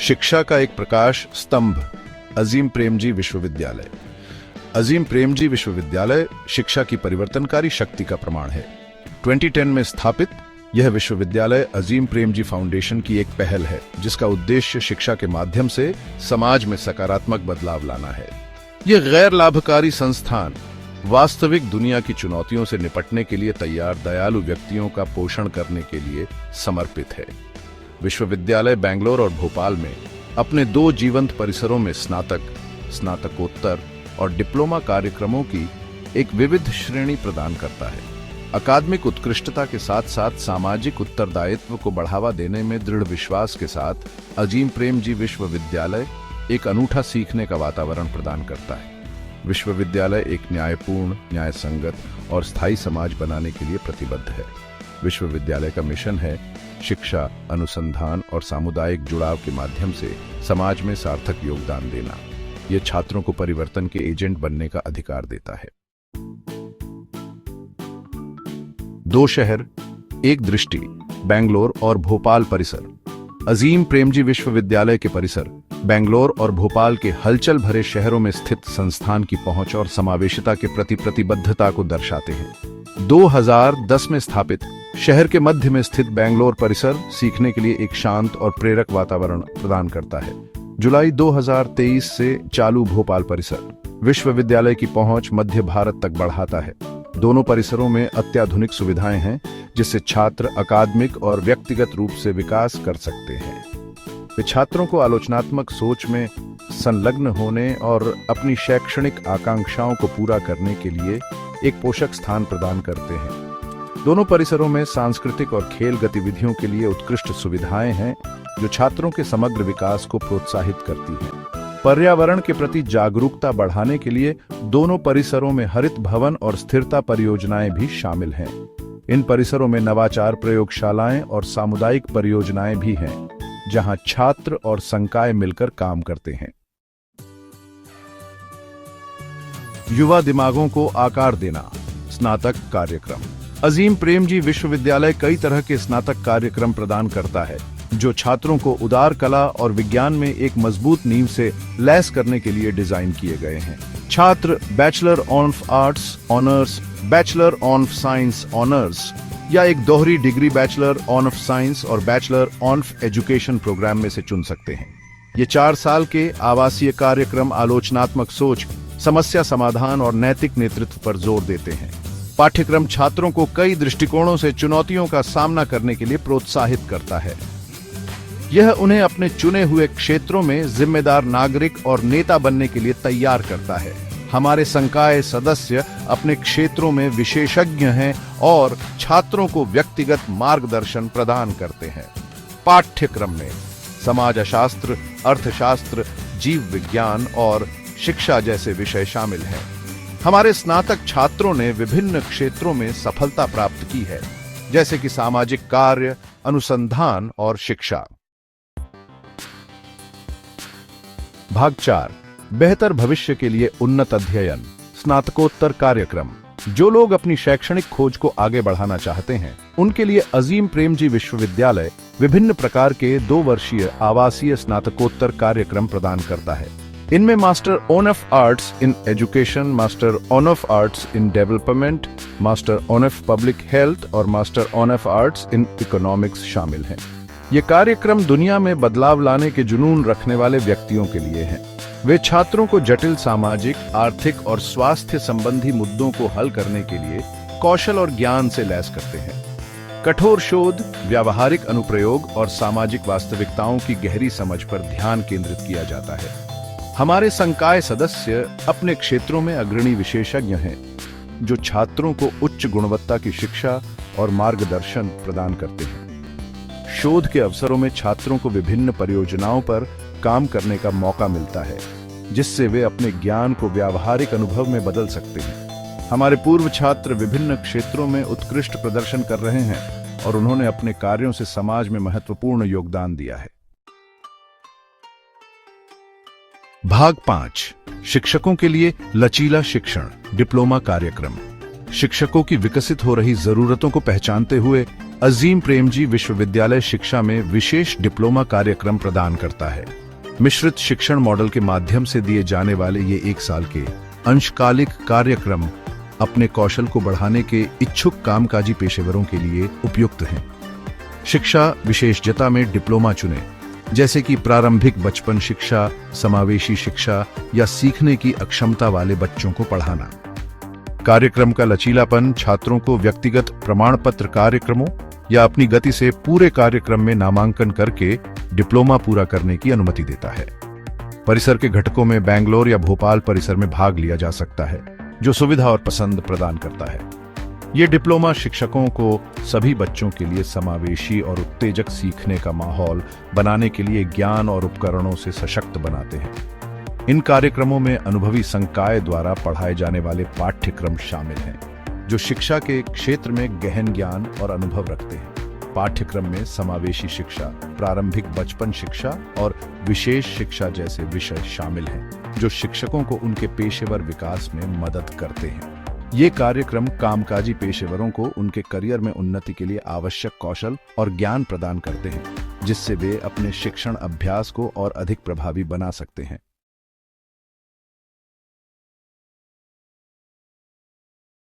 शिक्षा का एक प्रकाश स्तंभ अजीम प्रेमजी विश्वविद्यालय। अजीम प्रेमजी विश्वविद्यालय शिक्षा की परिवर्तनकारी शक्ति का प्रमाण है। 2010 में स्थापित यह विश्वविद्यालय अजीम प्रेमजी फाउंडेशन की एक पहल है, जिसका उद्देश्य शिक्षा के माध्यम से समाज में सकारात्मक बदलाव लाना है। यह गैर लाभकारी संस्थान वास्तविक दुनिया की चुनौतियों से निपटने के लिए तैयार दयालु व्यक्तियों का पोषण करने के लिए समर्पित है। विश्वविद्यालय बेंगलोर और भोपाल में अपने 2 जीवंत परिसरों में स्नातक, स्नातकोत्तर और डिप्लोमा कार्यक्रमों की एक विविध श्रेणी प्रदान करता है। अकादमिक उत्कृष्टता के साथ साथ सामाजिक उत्तरदायित्व को बढ़ावा देने में दृढ़ विश्वास के साथ अजीम प्रेमजी विश्वविद्यालय एक अनूठा सीखने का वातावरण प्रदान करता है। विश्वविद्यालय एक न्यायपूर्ण, न्याय संगत और स्थायी समाज बनाने के लिए प्रतिबद्ध है। विश्वविद्यालय का मिशन है शिक्षा, अनुसंधान और सामुदायिक जुड़ाव के माध्यम से समाज में सार्थक योगदान देना। यह छात्रों को परिवर्तन के एजेंट बनने का अधिकार देता है। 2 शहर, एक दृष्टि, बेंगलोर और भोपाल परिसर। अजीम प्रेमजी विश्वविद्यालय के परिसर बेंगलोर और भोपाल के हलचल भरे शहरों में स्थित संस्थान की पहुंच और समावेशिता के प्रति प्रतिबद्धता को दर्शाते हैं। 2010 में स्थापित शहर के मध्य में स्थित बेंगलोर परिसर सीखने के लिए एक शांत और प्रेरक वातावरण प्रदान करता है। जुलाई 2023 से चालू भोपाल परिसर विश्वविद्यालय की पहुंच मध्य भारत तक बढ़ाता है। दोनों परिसरों में अत्याधुनिक सुविधाएं हैं, जिससे छात्र अकादमिक और व्यक्तिगत रूप से विकास कर सकते हैं। वे छात्रों को आलोचनात्मक सोच में संलग्न होने और अपनी शैक्षणिक आकांक्षाओं को पूरा करने के लिए एक पोषक स्थान प्रदान करते हैं। दोनों परिसरों में सांस्कृतिक और खेल गतिविधियों के लिए उत्कृष्ट सुविधाएं हैं, जो छात्रों के समग्र विकास को प्रोत्साहित करती हैं। पर्यावरण के प्रति जागरूकता बढ़ाने के लिए दोनों परिसरों में हरित भवन और स्थिरता परियोजनाएं भी शामिल हैं। इन परिसरों में नवाचार प्रयोगशालाएं और सामुदायिक परियोजनाएं भी हैं, जहां छात्र और संकाय मिलकर काम करते हैं। युवा दिमागों को आकार देना, स्नातक कार्यक्रम। अजीम प्रेमजी विश्वविद्यालय कई तरह के स्नातक कार्यक्रम प्रदान करता है, जो छात्रों को उदार कला और विज्ञान में एक मजबूत नींव से लैस करने के लिए डिजाइन किए गए हैं। छात्र bachelor of arts honours, bachelor of science honours या एक दोहरी डिग्री बैचलर ऑफ साइंस और बैचलर ऑफ एजुकेशन प्रोग्राम में से चुन सकते हैं। ये 4 साल के आवासीय कार्यक्रम आलोचनात्मक सोच, समस्या समाधान और नैतिक नेतृत्व पर जोर देते हैं। पाठ्यक्रम छात्रों को कई दृष्टिकोणों से चुनौतियों का सामना करने के लिए प्रोत्साहित करता है। यह उन्हें अपने चुने हुए क्षेत्रों में जिम्मेदार नागरिक और नेता बनने के लिए तैयार करता है। हमारे संकाय सदस्य अपने क्षेत्रों में विशेषज्ञ हैं और छात्रों को व्यक्तिगत मार्गदर्शन प्रदान करते हैं। पाठ्यक्रम में समाजशास्त्र, अर्थशास्त्र, जीव विज्ञान और शिक्षा जैसे विषय शामिल हैं। हमारे स्नातक छात्रों ने विभिन्न क्षेत्रों में सफलता प्राप्त की है, जैसे कि सामाजिक कार्य, अनुसंधान और शिक्षा। भाग 4, बेहतर भविष्य के लिए उन्नत अध्ययन, स्नातकोत्तर कार्यक्रम। जो लोग अपनी शैक्षणिक खोज को आगे बढ़ाना चाहते हैं, उनके लिए अजीम प्रेमजी विश्वविद्यालय विभिन्न प्रकार के 2 वर्षीय आवासीय स्नातकोत्तर कार्यक्रम प्रदान करता है। इनमें master of arts in education, master of arts in development, master of public health और master of arts in economics शामिल हैं। ये कार्यक्रम दुनिया में बदलाव लाने के जुनून रखने वाले व्यक्तियों के लिए हैं। वे छात्रों को जटिल सामाजिक, आर्थिक और स्वास्थ्य संबंधी मुद्दों को हल करने के लिए कौशल और ज्ञान से लैस करते हैं। कठोर शोध, व्यावहारिक अनुप्रयोग और सामाजिक वास्तविकताओं की गहरी समझ पर ध्यान केंद्रित किया जाता है। हमारे संकाय सदस्य अपने क्षेत्रों में अग्रणी विशेषज्ञ हैं, जो छात्रों को उच्च गुणवत्ता की शिक्षा और मार्गदर्शन प्रदान करते हैं। शोध के अवसरों में छात्रों को विभिन्न परियोजनाओं पर काम करने का मौका मिलता है, जिससे वे अपने ज्ञान को व्यावहारिक अनुभव में बदल सकते हैं। हमारे पूर्व छात्र विभिन्न क्षेत्रों में उत्कृष्ट प्रदर्शन कर रहे हैं और उन्होंने अपने कार्यों से समाज में महत्वपूर्ण योगदान दिया है। भाग 5, शिक्षकों के लिए लचीला शिक्षण, डिप्लोमा कार्यक्रम। शिक्षकों की विकसित हो रही जरूरतों को पहचानते हुए अजीम प्रेमजी विश्वविद्यालय शिक्षा में विशेष डिप्लोमा कार्यक्रम प्रदान करता है। मिश्रित शिक्षण मॉडल के माध्यम से दिए जाने वाले ये 1 साल के अंशकालिक कार्यक्रम अपने कौशल को बढ़ाने के इच्छुक कामकाजी पेशेवरों के लिए उपयुक्त हैं। शिक्षा विशेषज्ञता में डिप्लोमा चुनें, जैसे कि प्रारंभिक बचपन शिक्षा, समावेशी शिक्षा या सीखने की अक्षमता वाले बच्चों को पढ़ाना। कार्यक्रम का लचीलापन छात्रों को व्यक्तिगत प्रमाण पत्र कार्यक्रमों या अपनी गति से पूरे कार्यक्रम में नामांकन करके डिप्लोमा पूरा करने की अनुमति देता है। परिसर के घटकों में बेंगलोर या भोपाल परिसर में भाग लिया जा सकता है, जो सुविधा और पसंद प्रदान करता है। ये डिप्लोमा शिक्षकों को सभी बच्चों के लिए समावेशी और उत्तेजक सीखने का माहौल बनाने के लिए ज्ञान और उपकरणों से सशक्त बनाते हैं। इन कार्यक्रमों में अनुभवी संकाय द्वारा पढ़ाए जाने वाले पाठ्यक्रम शामिल हैं, जो शिक्षा के क्षेत्र में गहन ज्ञान और अनुभव रखते हैं। पाठ्यक्रम में समावेशी शिक्षा, प्रारंभिक बचपन शिक्षा और विशेष शिक्षा जैसे विषय शामिल हैं, जो शिक्षकों को उनके पेशेवर विकास में मदद करते हैं। ये कार्यक्रम कामकाजी पेशेवरों को उनके करियर में उन्नति के लिए आवश्यक कौशल और ज्ञान प्रदान करते हैं, जिससे वे अपने शिक्षण अभ्यास को और अधिक प्रभावी बना सकते हैं।